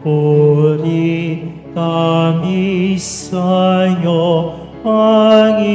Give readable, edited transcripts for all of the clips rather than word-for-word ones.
Nagpupuri kami sa'yo, Panginoong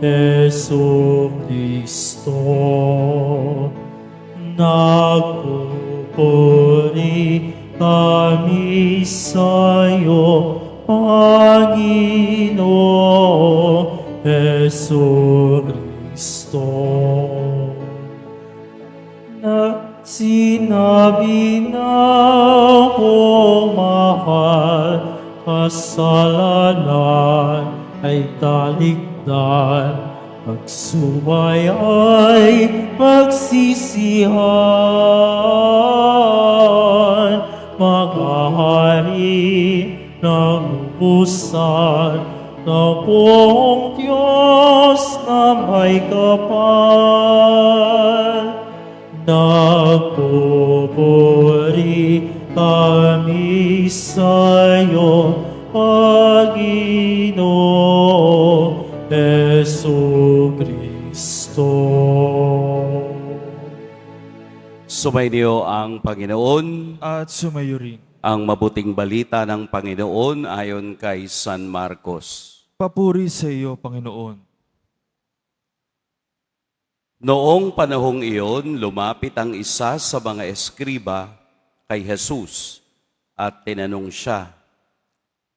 Jesucristo. Nagpupuri kami sa'yo, Panginoong Jesucristo. Na sinabi na kong mahal, kasalanan ay talikdan, pagsuway ay pagsisihan, maghahari ng ubusan ng buong Diyos na may kapal. Nagpupuri kami sa'yo, Panginoong Jesucristo. Sumainyo ang Panginoon. At sumayo rin. Ang mabuting balita ng Panginoon ayon kay San Marcos. Papuri sa iyo, Panginoon. Noong panahong iyon, lumapit ang isa sa mga eskriba kay Jesus at tinanong siya,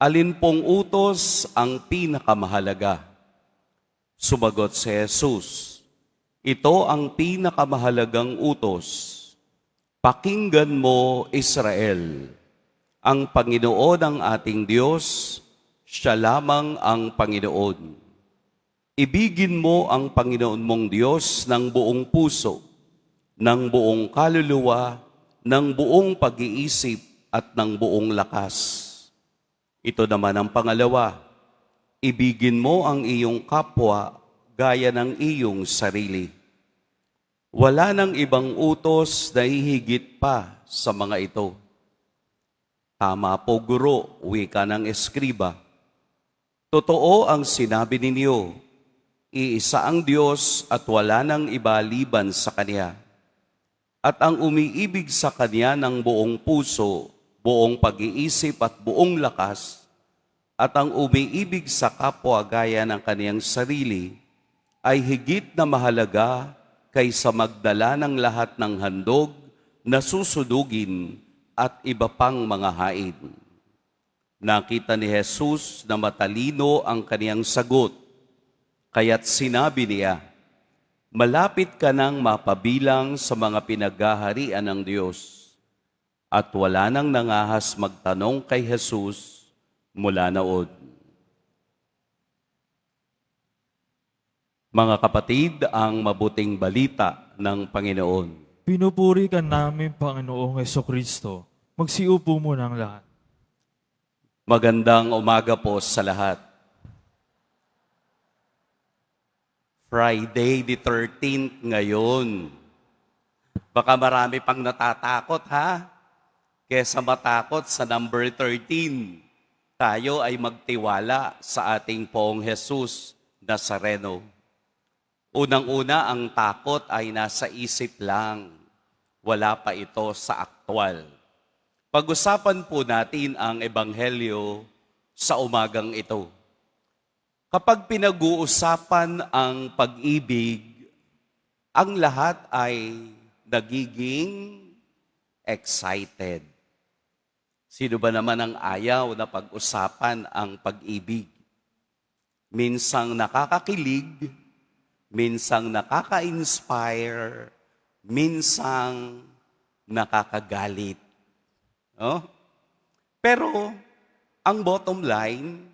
"Alin pong utos ang pinakamahalaga?" Sumagot si Jesus, "Ito ang pinakamahalagang utos. Pakinggan mo, Israel, ang Panginoon ang ating Diyos, siya lamang ang Panginoon. Ibigin mo ang Panginoon mong Diyos ng buong puso, ng buong kaluluwa, ng buong pag-iisip at ng buong lakas. Ito naman ang pangalawa, ibigin mo ang iyong kapwa gaya ng iyong sarili. Wala nang ibang utos na hihigit pa sa mga ito." "Tama po, Guro," wika ng eskriba. "Totoo ang sinabi ninyo. Iisa ang Diyos at wala nang iba liban sa Kanya. At ang umiibig sa Kanya ng buong puso, buong pag-iisip at buong lakas, at ang umiibig sa kapwa gaya ng kaniyang sarili, ay higit na mahalaga kaysa magdala ng lahat ng handog na susudugin at iba pang mga hain." Nakita ni Jesus na matalino ang kaniyang sagot, kaya't sinabi niya, "Malapit ka nang mapabilang sa mga pinaghaharian ng Diyos." At wala nang nangahas magtanong kay Jesus mula noon. Mga kapatid, ang mabuting balita ng Panginoon. Pinupuri ka namin, Panginoong Jesucristo. Magsiupo mo ng lahat. Magandang umaga po sa lahat. Friday the 13th ngayon. Baka marami pang natatakot, ha? Kesa matakot sa number 13. Tayo ay magtiwala sa ating Poong Jesus Nazareno. Unang-una, ang takot ay nasa isip lang. Wala pa ito sa aktwal. Pag-usapan po natin ang Ebanghelyo sa umagang ito. Kapag pinag-uusapan ang pag-ibig, ang lahat ay nagiging excited. Sino ba naman ang ayaw na pag-usapan ang pag-ibig? Minsang nakakakilig, minsang nakaka-inspire, minsang nakakagalit. Oh? Pero, ang bottom line,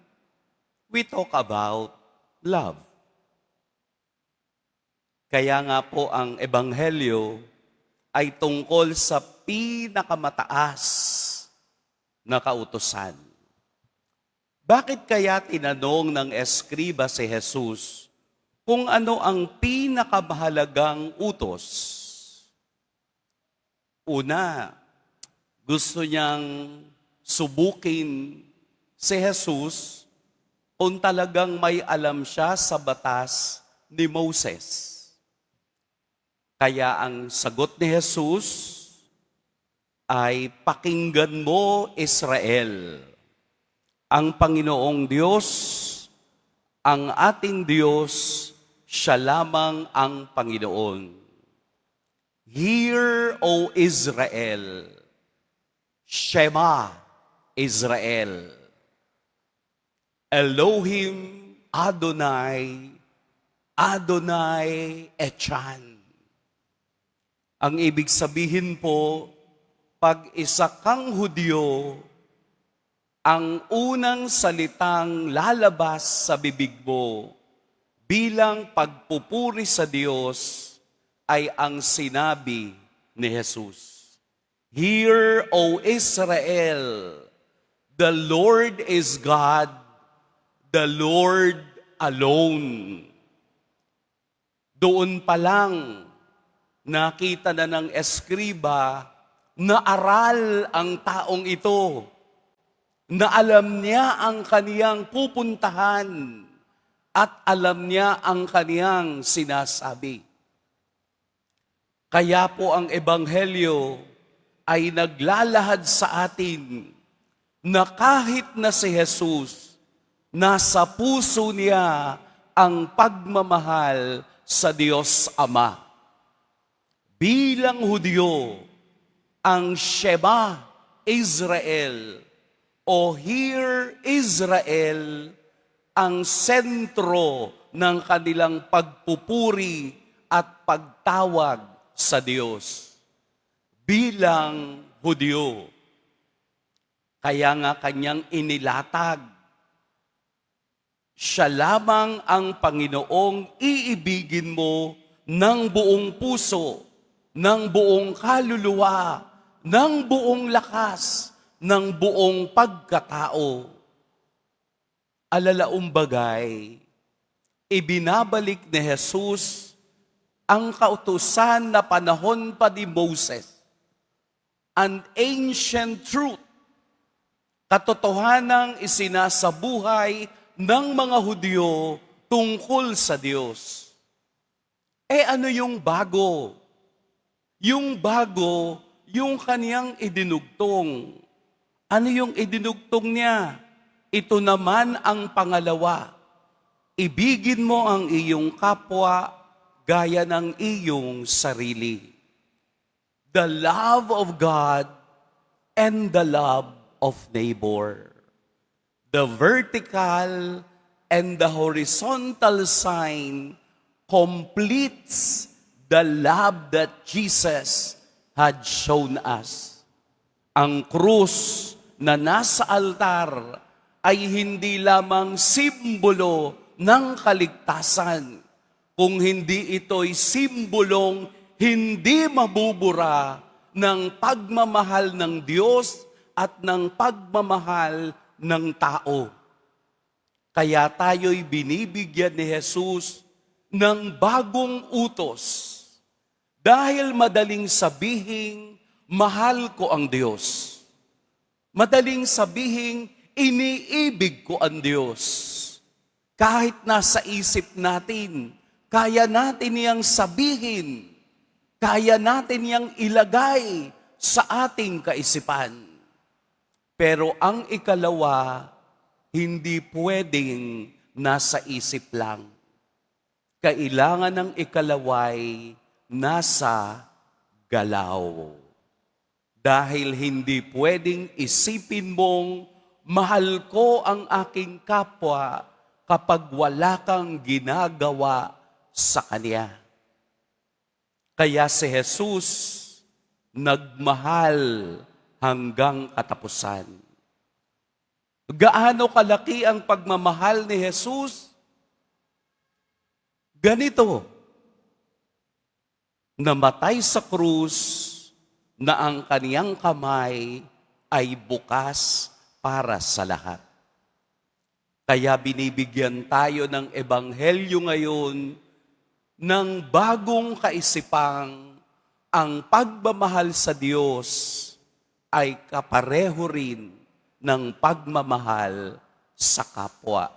we talk about love. Kaya nga po ang Ebanghelyo ay tungkol sa pinakamataas na kautusan. Bakit kaya tinanong ng eskriba si Jesus kung ano ang pinakamahalagang utos? Una, gusto niyang subukin si Jesus kung talagang may alam siya sa batas ni Moses. Kaya ang sagot ni Jesus, ay pakinggan mo, Israel. Ang Panginoong Diyos, ang ating Diyos, siya lamang ang Panginoon. Hear, O Israel, Shema, Israel. Elohim Adonai, Adonai Echan. Ang ibig sabihin po, pag isa kang Hudyo, ang unang salitang lalabas sa bibig mo bilang pagpupuri sa Diyos ay ang sinabi ni Jesus. Hear, O Israel, the Lord is God, the Lord alone. Doon pa lang, nakita na ng eskriba na aral ang taong ito, na alam niya ang kaniyang pupuntahan at alam niya ang kaniyang sinasabi. Kaya po ang Ebanghelyo ay naglalahad sa atin na kahit na si Jesus, nasa puso niya ang pagmamahal sa Diyos Ama. Bilang Hudyo, ang Shema Israel o Hear Israel ang sentro ng kanilang pagpupuri at pagtawag sa Diyos bilang Hudyo. Kaya nga kanyang inilatag, siya lamang ang Panginoong iibigin mo ng buong puso, ng buong kaluluwa, ng buong lakas, ng buong pagkatao. Alalaong bagay, ibinabalik ni Jesus ang kautusan na panahon pa ni Moses, an ancient truth, katotohanang isinasabuhay ng mga Hudyo tungkol sa Diyos. Ano yung bago? Yung bago, yung kaniyang idinugtong. Ano yung idinugtong niya? Ito naman ang pangalawa. Ibigin mo ang iyong kapwa gaya ng iyong sarili. The love of God and the love of neighbor. The vertical and the horizontal sign completes the love that Jesus had shown us. Ang krus na nasa altar ay hindi lamang simbolo ng kaligtasan, kung hindi ito'y simbolong hindi mabubura ng pagmamahal ng Diyos at ng pagmamahal ng tao. Kaya tayo'y binibigyan ni Jesus ng bagong utos. Dahil madaling sabihin, mahal ko ang Diyos. Madaling sabihin, iniibig ko ang Diyos. Kahit nasa isip natin, kaya natin niyang sabihin, kaya natin niyang ilagay sa ating kaisipan. Pero ang ikalawa, hindi pwedeng nasa isip lang. Kailangan ng ikalaway nasa galaw. Dahil hindi pwedeng isipin mong mahal ko ang aking kapwa kapag wala kang ginagawa sa kanya. Kaya si Jesus nagmahal hanggang katapusan. Gaano kalaki ang pagmamahal ni Jesus? Ganito, namatay sa krus na ang kaniyang kamay ay bukas para sa lahat. Kaya binibigyan tayo ng Ebanghelyo ngayon ng bagong kaisipang ang pagmamahal sa Diyos ay kapareho rin ng pagmamahal sa kapwa.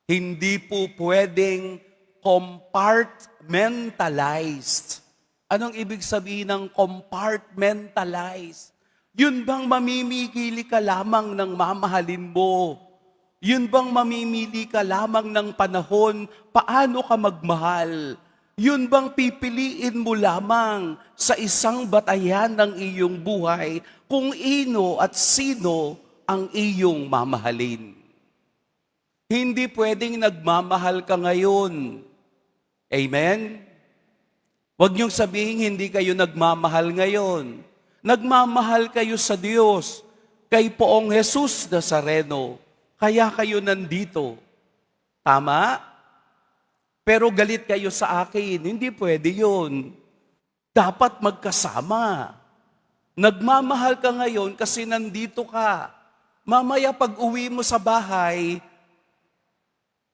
Hindi po pwedeng compartmentalized. Anong ibig sabihin ng compartmentalized? Yun bang mamimili ka lamang ng mamahalin mo? Yun bang mamimili ka lamang ng panahon paano ka magmahal? Yun bang pipiliin mo lamang sa isang batayan ng iyong buhay kung ino at sino ang iyong mamahalin? Hindi pwedeng nagmamahal ka ngayon. Amen? Huwag niyong sabihin hindi kayo nagmamahal ngayon. Nagmamahal kayo sa Diyos, kay Poong Jesus Nazareno. Kaya kayo nandito. Tama? Pero galit kayo sa akin. Hindi pwede yun. Dapat magkasama. Nagmamahal ka ngayon kasi nandito ka. Mamaya pag uwi mo sa bahay,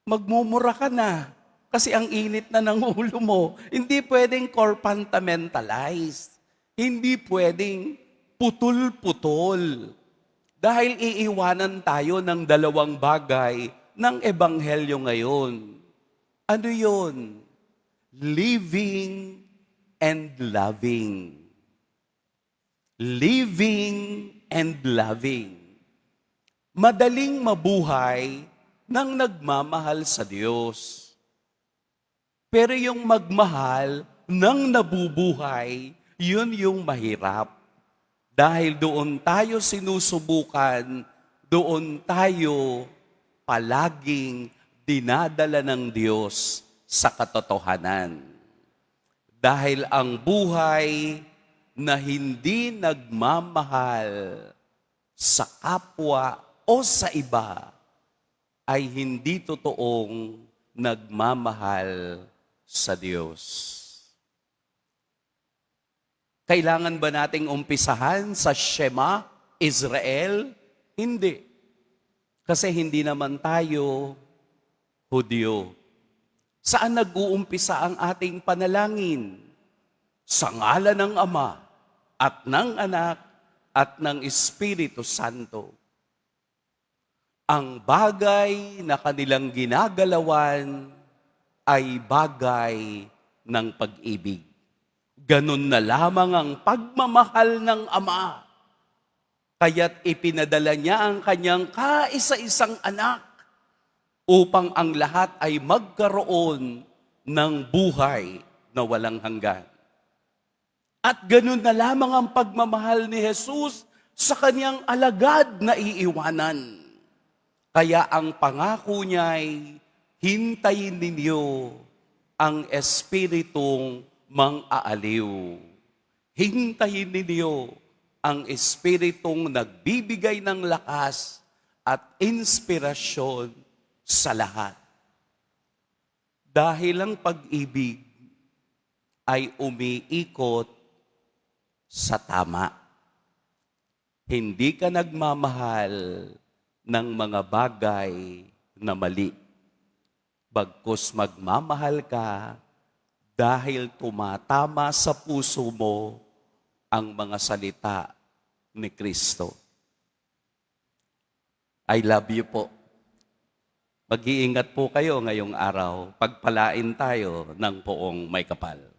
magmumura ka na. Kasi ang init na ng ulo mo. Hindi pwedeng compartmentalized. Hindi pwedeng putol-putol. Dahil iiwanan tayo ng dalawang bagay ng Ebanghelyo ngayon. Ano yun? Living and loving. Living and loving. Madaling mabuhay nang nagmamahal sa Diyos. Pero yung magmahal nang nabubuhay, yun yung mahirap. Dahil doon tayo sinusubukan, doon tayo palaging dinadala ng Diyos sa katotohanan. Dahil ang buhay na hindi nagmamahal sa kapwa o sa iba ay hindi totoong nagmamahal sa Diyos. Kailangan ba nating umpisahan sa Shema, Israel? Hindi. Kasi hindi naman tayo Hudyo. Saan nag-uumpisa ang ating panalangin? Sa ngalan ng Ama at ng Anak at ng Espiritu Santo. Ang bagay na kanilang ginagalawan ay bagay ng pag-ibig. Ganun na lamang ang pagmamahal ng Ama. Kaya't ipinadala niya ang kanyang kaisa-isang anak upang ang lahat ay magkaroon ng buhay na walang hanggan. At ganun na lamang ang pagmamahal ni Jesus sa kanyang alagad na iiwanan. Kaya ang pangako niya ay, hintayin ninyo ang Espiritong mang-aaliw. Hintayin ninyo ang Espiritong nagbibigay ng lakas at inspirasyon sa lahat. Dahil ang pag-ibig ay umiikot sa tama. Hindi ka nagmamahal ng mga bagay na mali. Bagkus magmamahal ka dahil tumatama sa puso mo ang mga salita ni Kristo. I love you po. Mag-iingat po kayo ngayong araw. Pagpalain tayo ng Poong May Kapal.